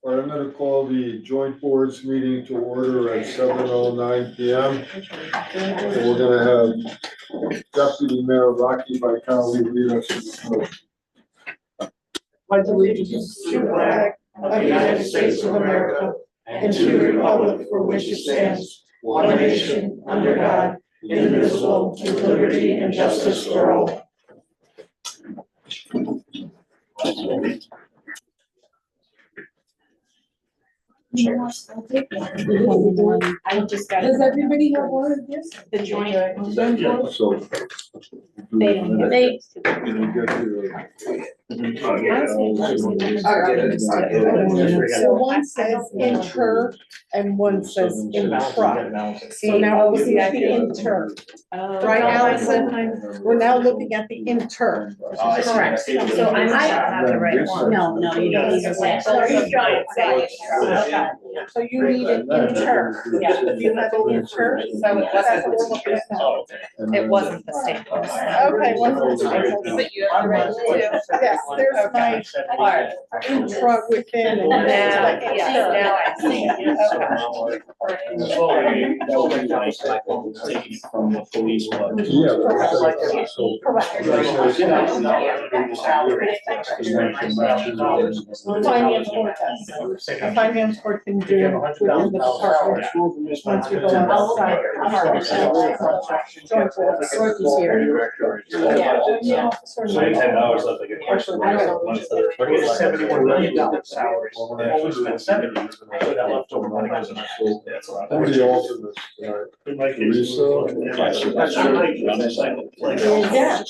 All right, I'm gonna call the joint boards meeting to order at 7:09 PM. And we're gonna have Deputy Mayor Rocky Vitale lead us in the pledge. Pledge allegiance to the flag of the United States of America and to the republic for which it stands, one nation, under God, indivisible, with liberty and justice for all. I just got. Does everybody have one of this? The joint. Yeah, so. They don't, they. Can you get to So one says inter and one says intra. So now we're looking at the inter. Right, Allison? We're now looking at the inter. Correct. So I might have the right one. No, you don't need to say. So you need an inter. Yeah. You have an inter. So that's what we're looking at now. It wasn't the same. Okay, wasn't the same. But you have the right too. Yes, there's my intra within and then Now, like yeah, inter. now I see. From the police. Finance board does. The finance board can do within the department. Once we go outside. Joint board, the clerk is here. Yeah. So you have hours left, I get questions. We're getting $71 million salaries. Well, we spent 70. So that leftover money goes in our school. That's a lot. who are the alternates tonight? Yeah.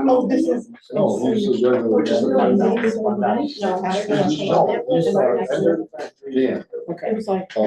Oh, this is. No, he's the regular. Yeah. It was like, I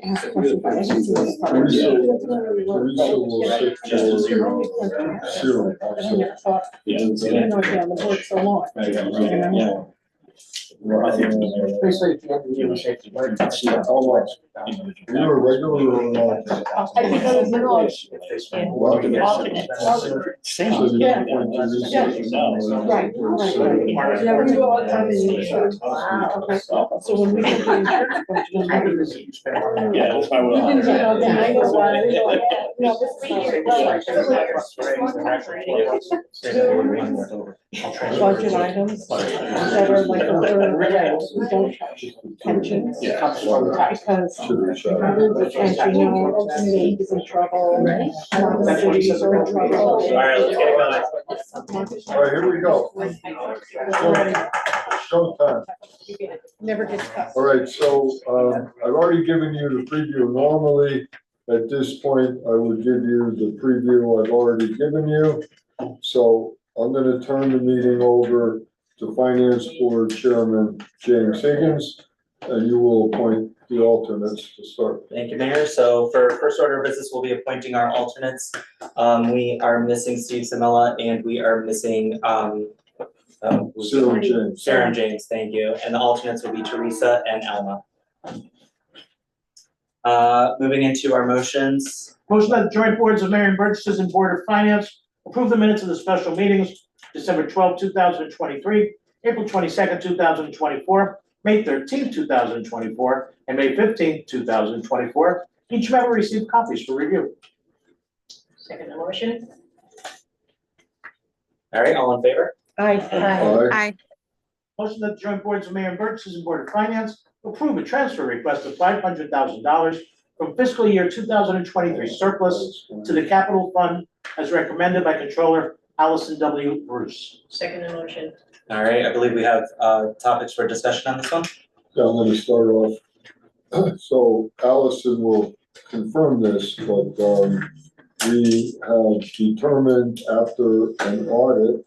asked a question, but I didn't see this part. Teresa will sit for zero. I never thought, Yeah. you know, I've been on the board so long. Yeah. Well, I think. You're a regular or not? I think I was in all. So you Yeah. appoint Teresa. Right. Yeah, we do all the time in the insurance. Okay. So when we get the insurance question. Yeah, that's why We we're. didn't get all that, I know why, we don't, no, budget items that are like a third of the way, we don't touch pensions. Because, as you know, the league is in trouble, a lot of cities are in trouble. All right, let's get it going. All right, here we go. Showtime. Never gets cut. All right, so, I've already given you the preview. Normally, at this point, I would give you the preview I've already given you. So I'm gonna turn the meeting over to Finance Board Chairman James Higgins, and you will appoint the alternates to start. Thank you, Mayor. So for first order of business, we'll be appointing our alternates. We are missing Steve Samela and we are missing, Sarah James. Sarah and James, thank you. And the alternates will be Teresa and Alma. Moving into our motions. Motion that the joint boards of Marion Burgess and Board of Finance approve the minutes of the special meetings, December 12, 2023, April 22nd, 2024, May 13th, 2024, and May 15th, 2024. Each member received copies for review. Second the motion. All right, all in favor? Aye. Motion that the joint boards of Marion Burgess and Board of Finance approve a transfer request of $500,000 from fiscal year 2023 surplus to the capital fund as recommended by Controller Allison W. Bruce. Second the motion. All right, I believe we have topics for discussion on this one. Yeah, I'm gonna start off. So Allison will confirm this, but, we have determined after an audit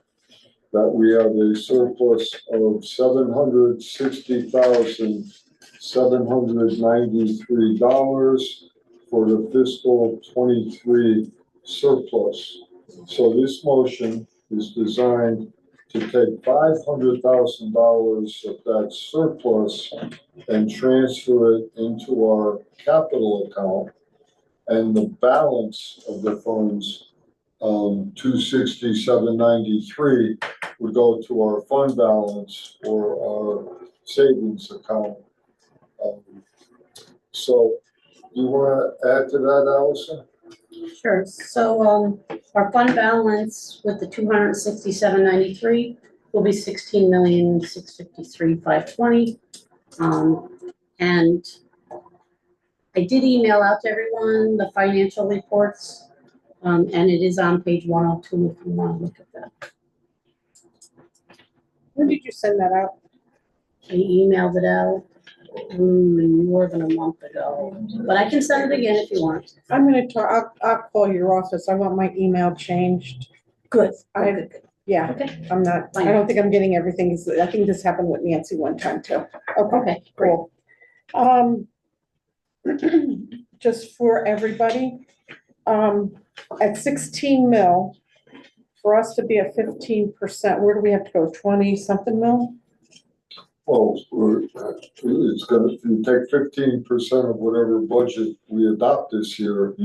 that we have a surplus of $760,793 for the fiscal 23 surplus. So this motion is designed to take $500,000 of that surplus and transfer it into our capital account. And the balance of the funds, 267.93, would go to our fund balance or our savings account. So you wanna add to that, Allison? Sure, so, our fund balance with the 267.93 will be 16,653,520. And I did email out to everyone the financial reports, and it is on page 102 if you wanna look at that. When did you send that out? I emailed it out, more than a month ago, but I can send it again if you want. I'm gonna talk, I'll call your office. I want my email changed. Good. Yeah, Okay, I'm not, I don't think I'm getting everything. I think this happened with Nancy one time too. okay, great. Cool. Just for everybody, at 16 mil, for us to be at 15%, where do we have to go? 20 something mil? Well, it's gonna, if you take 15% of whatever budget we adopt this year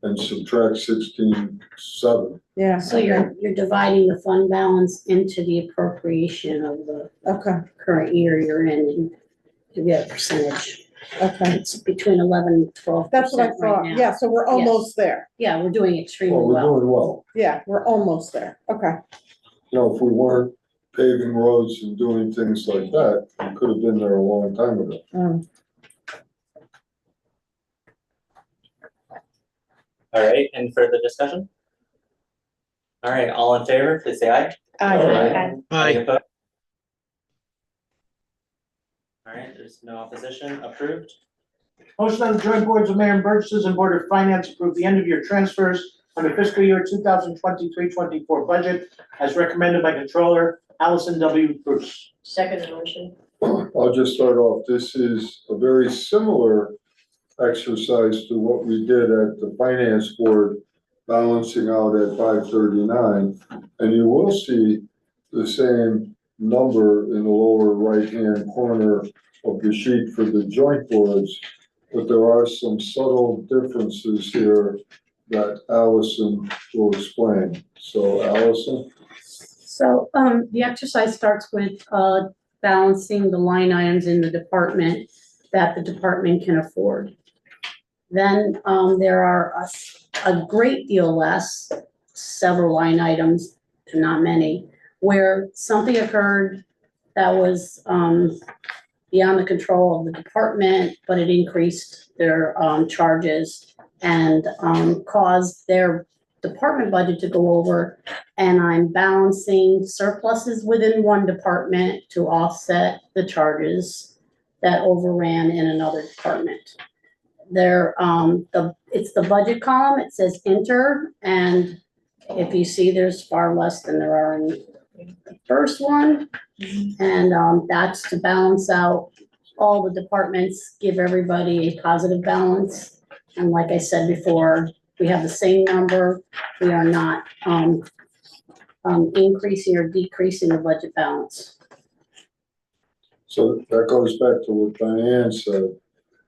and subtract 16.7. Yeah. So you're dividing the fund balance into the appropriation of the Okay, current year you're in, and you get a percentage. okay. It's between 11 and 12% That's what I right thought. now. Yeah, so we're almost there. Yeah, we're doing extremely Well, we're well. doing well. Yeah, we're almost there. Okay. You know, if we weren't paving roads and doing things like that, we could have been there a long time ago. All right, any further discussion? All right, all in favor, please say aye. Any opposed? All right, there's no opposition, approved. Motion on the joint boards of Mayor and Burgesses and Board of Finance approve the end of year transfers on the fiscal year 2023-24 budget as recommended by Controller Allison W. Bruce. Second motion. I'll just start off. This is a very similar exercise to what we did at the finance board, balancing out at 539. And you will see the same number in the lower right-hand corner of the sheet for the joint boards, but there are some subtle differences here that Allison will explain. So Allison? So, the exercise starts with, balancing the line items in the department that the department can afford. Then, there are a great deal less, several line items, not many, where something occurred that was, beyond the control of the department, but it increased their, charges and, caused their department budget to go over, and I'm balancing surpluses within one department to offset the charges that overran in another department. There, it's the budget column, it says enter, and if you see, there's far less than there are in the first one. And, that's to balance out all the departments, give everybody a positive balance. And like I said before, we have the same number. We are not increasing or decreasing the budget balance. So that goes back to what Diane said.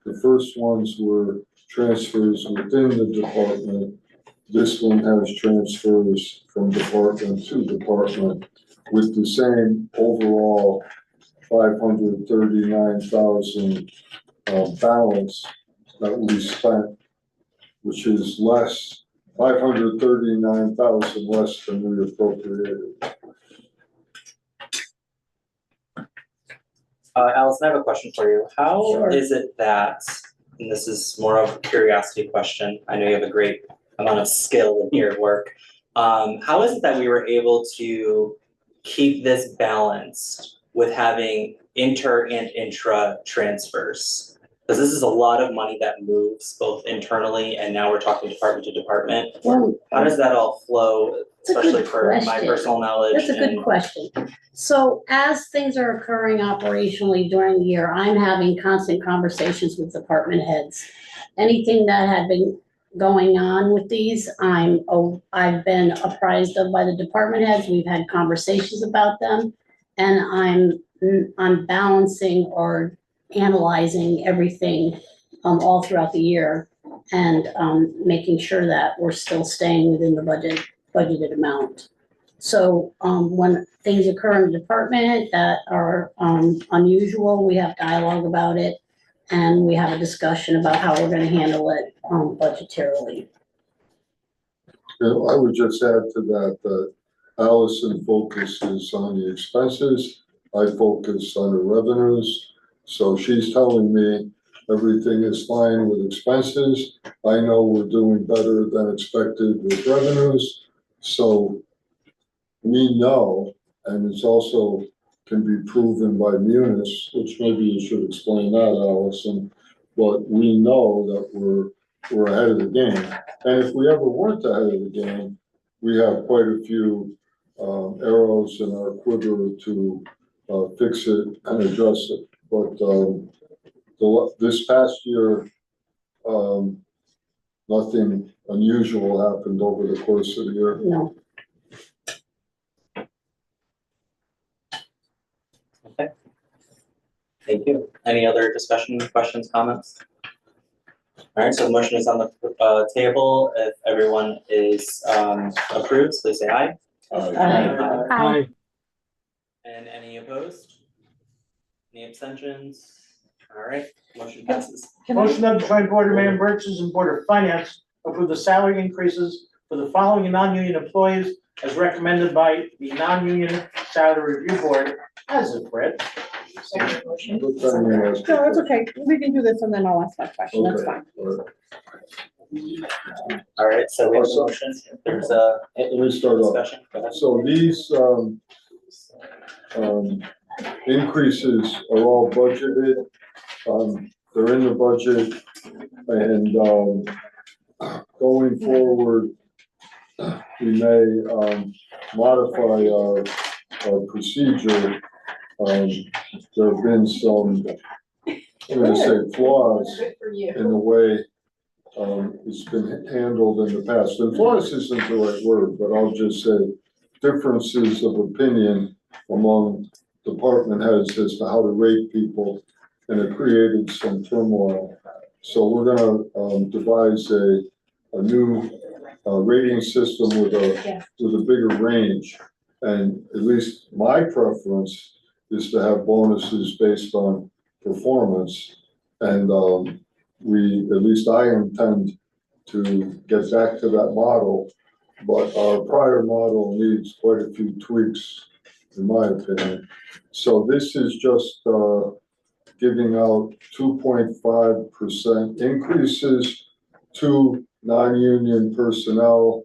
The first ones were transfers within the department. This one has transfers from department to department with the same overall 539,000 balance that we spent, which is less, 539,000 less than we appropriated. Allison, I have a question for you. How Sure. is it that, and this is more of a curiosity question, I know you have a great amount of skill in your work. How is it that we were able to keep this balanced with having inter and intra transfers? Because this is a lot of money that moves both internally and now we're talking department to department. Well, How does that all flow, It's a good especially for my question. personal knowledge? that's a good and- question. So as things are occurring operationally during the year, I'm having constant conversations with department heads. Anything that had been going on with these, I've been apprised of by the department heads. We've had conversations about them. And I'm balancing or analyzing everything, all throughout the year and, making sure that we're still staying within the budgeted amount. So, when things occur in the department that are, unusual, we have dialogue about it. And we have a discussion about how we're gonna handle it, budgetarily. You know, I would just add to that, Allison focuses on the expenses, I focus on the revenues. So she's telling me everything is fine with expenses. I know we're doing better than expected with revenues. So we know, and it's also can be proven by Munis, which maybe you should explain that, Allison. But we know that we're ahead of the game. And if we ever weren't ahead of the game, we have quite a few arrows in our quiver to fix it and address it. But this past year, nothing unusual happened over the course of the year. No, Thank you. Any other discussion, questions, comments? All right, so the motion is on the table. If everyone is approves, please say aye. Aye. And any opposed? Any abstentions? All right, motion passes. Motion of the joint Board of Mayor and Burgess and Board of Finance approve the salary increases for the following non-union employees as recommended by the non-union salary review board as of read. Second motion. What time you ask? No, it's okay, we can do this and then I'll ask my question, that's Okay, fine. all right. All right, so we have a motion. There's a Let me start off. discussion. Go ahead. So these increases are all budgeted. They're in the budget and going forward, we may modify our procedure. There have been some, I'm gonna say flaws Good for you. in the way it's been handled in the past. And flaws isn't the right word, but I'll just say differences of opinion among department heads as to how to rate people, and it created some turmoil. So we're gonna devise a new rating system with a bigger range. And at least my preference is to have bonuses based on performance. And at least I intend to get back to that model, but our prior model needs quite a few tweaks, in my opinion. So this is just giving out 2.5% increases to non-union personnel,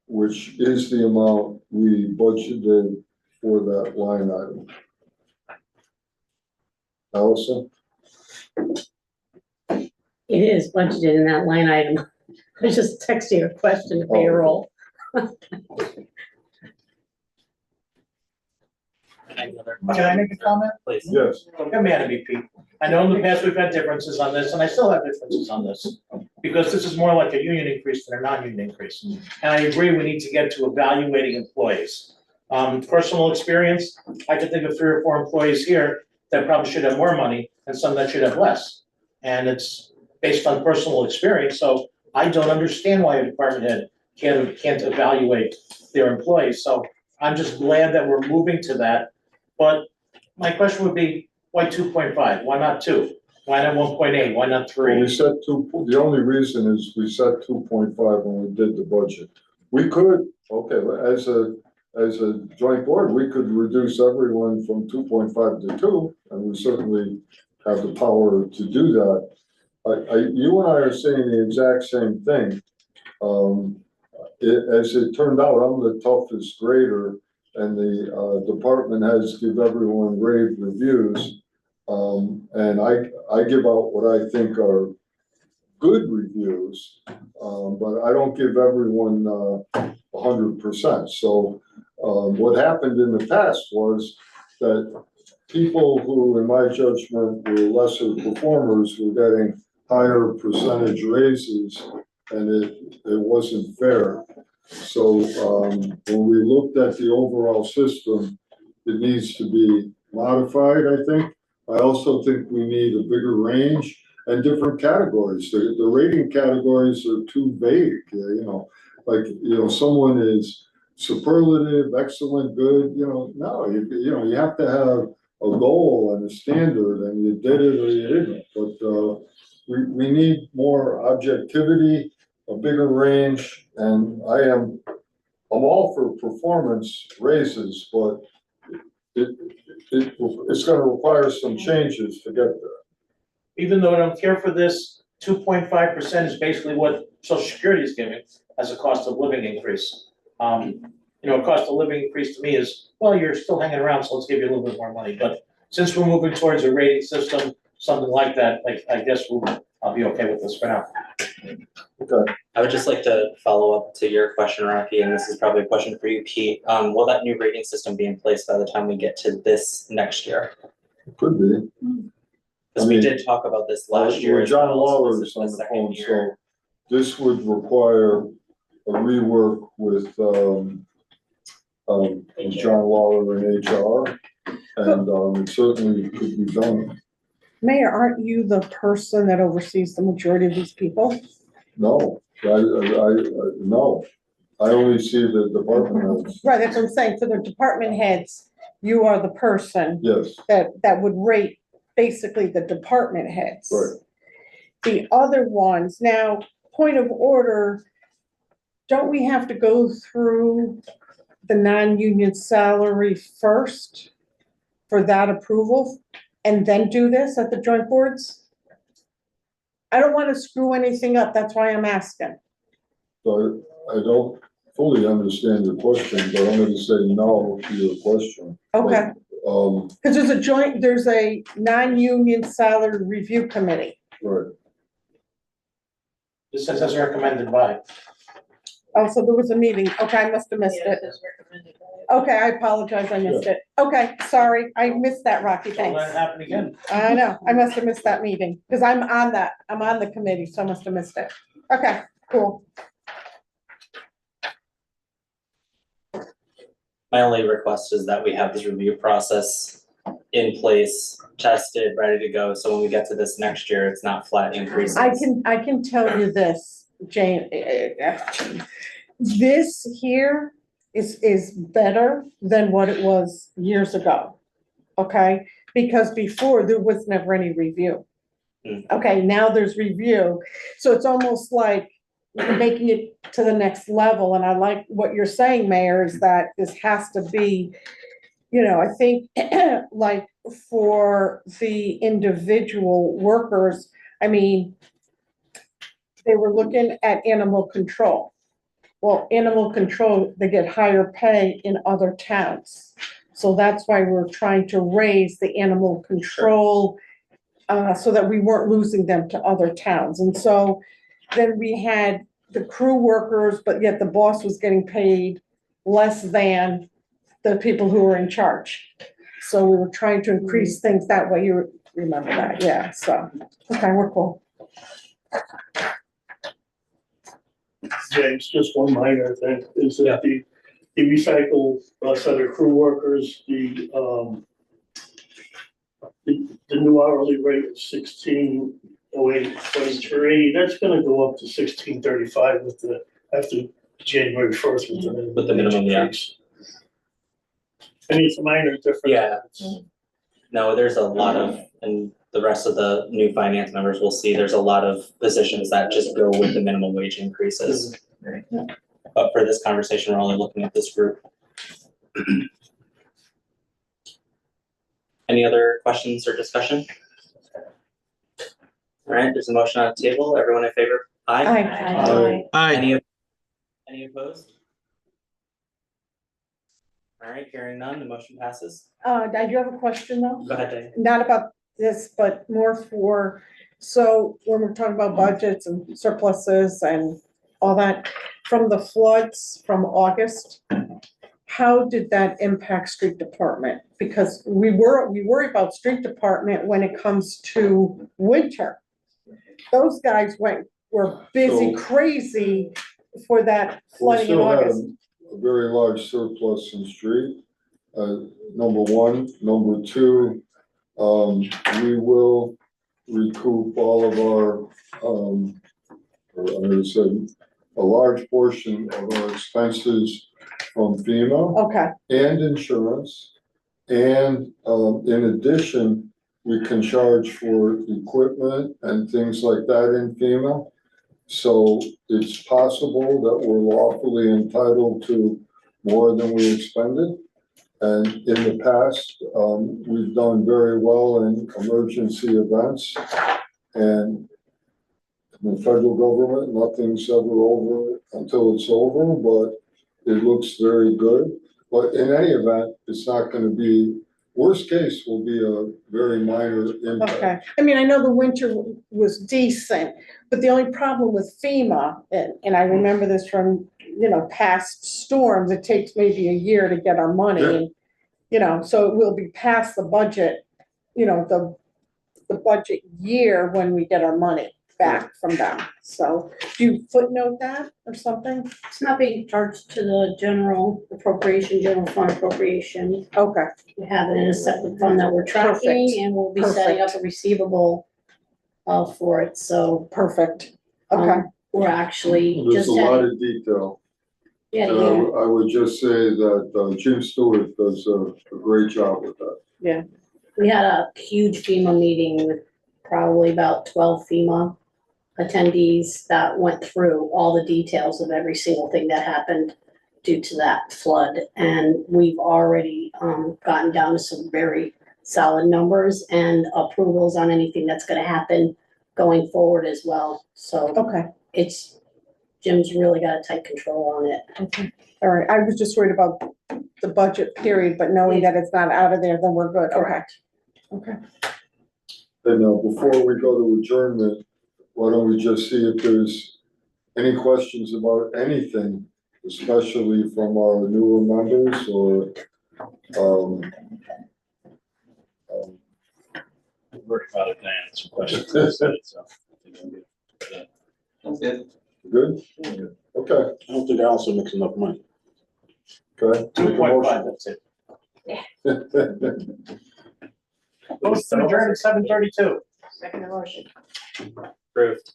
which is the amount we budgeted for that line item. Allison? it is budgeted in that line item. I just texted you a question to payroll. Any other Can I make a comment? Please. Yes. Don't get mad at me, Pete. I know in the past we've had differences on this, and I still have differences on this. Because this is more like a union increase than a non-union increase. And I agree, we need to get to evaluating employees. Personal experience, I could think of 3 or 4 employees here that probably should have more money and some that should have less. And it's based on personal experience, so I don't understand why a department head can't evaluate their employees. So I'm just glad that we're moving to that. But my question would be, why 2.5? Why not 2? Why not 1.8? Why not Well, 3? we set the only reason is we set 2.5 when we did the budget. We could, okay, as a joint board, we could reduce everyone from 2.5 to 2, and we certainly have the power to do that. You and I are saying the exact same thing. As it turned out, I'm the toughest grader, and the department heads give everyone rave reviews. And I give out what I think are good reviews, but I don't give everyone 100%. So what happened in the past was that people who, in my judgment, were lesser performers were getting higher percentage raises, and it wasn't fair. So when we looked at the overall system, it needs to be modified, I think. I also think we need a bigger range and different categories. The rating categories are too vague, you know, like, you know, someone is superlative, excellent, good, no, you have to have a goal and a standard, and you did it or you didn't, but, we need more objectivity, a bigger range, and I'm all for performance raises, but it's gonna require some changes to get there. Even though I don't care for this, 2.5% is basically what Social Security is giving as a cost of living increase. A cost of living increase to me is, well, you're still hanging around, so let's give you a little bit more money, but since we're moving towards a rating system, something like that, I guess I'll be okay with this for now. Okay, I would just like to follow up to your question, Rocky, and this is probably a question for you, Pete. Will that new rating system be in place by the time we get to this next year? could be. Because we did talk about this last year. Well, as John well, so Lawler this is on the second phone, year. so this would require a rework with, John Lawler in HR, and, it certainly could be done. Mayor, aren't you the person that oversees the majority of these people? No, no, I only see the department heads, Right, that's what I'm saying, for the department heads, you are the person yes, that would rate basically the department heads. right. The other ones, now, point of order, don't we have to go through the non-union salary first for that approval and then do this at the joint boards? I don't want to screw anything up, that's why I'm asking. So I don't fully understand your question, but I'm gonna say no to your question. Okay, But, because there's a non-union salary review committee. right, This says as recommended by. Oh, so there was a meeting, okay, I must have missed it. Okay, I apologize, I missed it. Okay, sorry, I missed that, Rocky, Don't thanks. let it happen again. I know, I must have missed that meeting, because I'm on the committee, so I must have missed it. Okay, cool. My only request is that we have this review process in place, tested, ready to go, so when we get to this next year, it's not flat increases. I can tell you this, Jane, this here is better than what it was years ago, okay? Because before, there was never any review. Okay, now there's review, so it's almost like making it to the next level, and I like what you're saying, Mayor, is that this has to be, I think, like, for the individual workers, I mean, they were looking at animal control. Well, animal control, they get higher pay in other towns. So that's why we're trying to raise the animal control, so that we weren't losing them to other towns. And so then we had the crew workers, but yet the boss was getting paid less than the people who were in charge. So we were trying to increase things that way. You remember that, yeah, so, okay, we're cool. James, just one minor thing, is that the recycle center crew workers, the new hourly rate is 16.0823, that's gonna go up to 16.35 after January 1st With the minimum, yeah. increase. I mean, it's a minor difference. Yeah. No, there's a lot of, and the rest of the new finance members will see, there's a lot of positions that just go with the minimum wage increases. But for this conversation, we're only looking at this group. Any other questions or discussion? All right, there's a motion on the table. Everyone in favor? Aye. Aye. Any opposed? All right, hearing none, the motion passes. I do have a question though. Go ahead, Dave. Not about this, but more for, so when we're talking about budgets and surpluses and all that, from the floods from August, how did that impact street department? Because we worry about street department when it comes to winter. Those guys were busy, So- crazy for that We flooding in still had August. a very large surplus in street, number one. Number two, we will recoup all of our, or I'm gonna say, a large portion of our expenses from FEMA Okay, and insurance. And, in addition, we can charge for equipment and things like that in FEMA. So it's possible that we're lawfully entitled to more than we expended. And in the past, we've done very well in emergency events. And in the federal government, nothing's ever over until it's over, but it looks very good. But in any event, it's not gonna be, worst case will be a very minor impact. okay. I mean, I know the winter was decent, but the only problem with FEMA, and I remember this from, past storms, it takes maybe a year to get our money. Yeah. And so it will be past the budget, the budget year when we get our money back from them. So do you footnote that or something? It's not being charged to the general fund appropriation. Okay, We have it in a separate fund that we're Perfect. tracking, and we'll be setting up Perfect. a receivable for it, so. perfect. Okay, We're actually There's just a lot had, of detail. yeah, And I would just say that Jim Stewart does a great job with that. we had a huge FEMA meeting with probably about 12 FEMA attendees that went through all the details of every single thing that happened due to that flood. And we've already gotten down to some very solid numbers and approvals on anything that's gonna happen going forward as well. So okay, Jim's really got a tight control on it. all right. I was just worried about the budget period, but knowing that it's not out of there, then we're good. Okay, Correct. okay. And before we go to adjournment, why don't we just see if there's any questions about anything, especially from our newer members or, Worried about it, Dan, some questions. So, I think I'm good. good? Okay, I don't think Allison makes enough money. okay. 2.5, that's it. Motion to adjourn at 7:32. Second motion. Approved.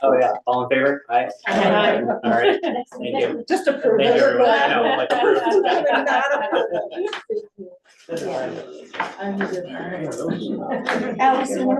Oh, yeah, all in favor? Aye. Aye. All right, thank you. Just approve Thank it. you, everyone. I know, like approved. Not approved. Yeah. I'm good. Allison, what